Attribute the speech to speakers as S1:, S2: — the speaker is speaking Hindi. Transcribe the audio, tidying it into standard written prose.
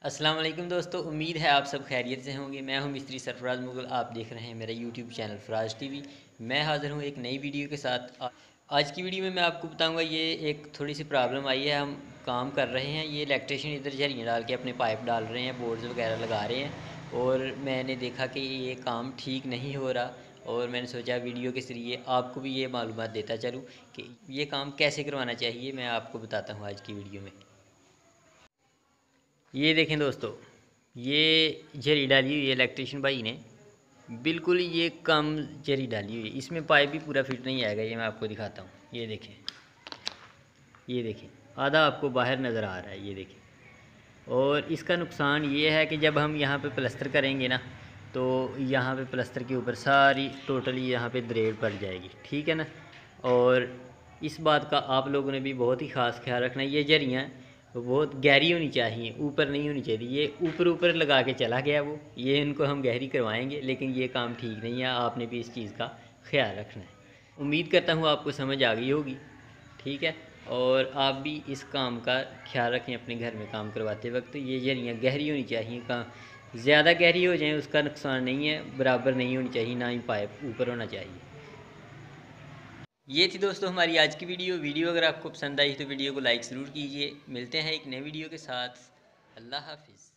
S1: अस्सलाम वालेकुम दोस्तों, उम्मीद है आप सब खैरियत से होंगे। मैं हूं मिस्त्री सरफराज मुगल। आप देख रहे हैं मेरा यूट्यूब चैनल फराज टीवी। मैं हाज़िर हूं एक नई वीडियो के साथ। आज की वीडियो में मैं आपको बताऊंगा, ये एक थोड़ी सी प्रॉब्लम आई है। हम काम कर रहे हैं, ये इलेक्ट्रिशियन इधर झरियाँ डाल के अपने पाइप डाल रहे हैं, बोर्ड्स वगैरह लगा रहे हैं और मैंने देखा कि ये काम ठीक नहीं हो रहा और मैंने सोचा वीडियो के ज़रिए आपको भी ये मालूमात देता चलूँ कि ये काम कैसे करवाना चाहिए। मैं आपको बताता हूँ आज की वीडियो में। ये देखें दोस्तों, ये जरी डाली हुई है इलेक्ट्रिशियन भाई ने, बिल्कुल ये कम जरी डाली हुई है। इसमें पाइप भी पूरा फिट नहीं आएगा। ये मैं आपको दिखाता हूँ। ये देखें, ये देखें, आधा आपको बाहर नज़र आ रहा है। ये देखें, और इसका नुकसान ये है कि जब हम यहाँ पे प्लस्तर करेंगे ना, तो यहाँ पे प्लस्तर के ऊपर सारी टोटली यहाँ पे दरेड़ पड़ जाएगी। ठीक है ना। और इस बात का आप लोगों ने भी बहुत ही ख़ास ख्याल रखना है। ये जरियाँ बहुत गहरी होनी चाहिए, ऊपर नहीं होनी चाहिए। ये ऊपर ऊपर लगा के चला गया वो, ये इनको हम गहरी करवाएंगे, लेकिन ये काम ठीक नहीं है। आपने भी इस चीज़ का ख्याल रखना है। उम्मीद करता हूँ आपको समझ आ गई होगी। ठीक है, और आप भी इस काम का ख्याल रखें अपने घर में काम करवाते वक्त। ये जरियाँ गहरी होनी चाहिए, कहाँ ज़्यादा गहरी हो जाए उसका नुकसान नहीं है, बराबर नहीं होनी चाहिए, ना ही पाइप ऊपर होना चाहिए। ये थी दोस्तों हमारी आज की वीडियो अगर आपको पसंद आई तो वीडियो को लाइक ज़रूर कीजिए। मिलते हैं एक नए वीडियो के साथ। अल्लाह हाफिज़।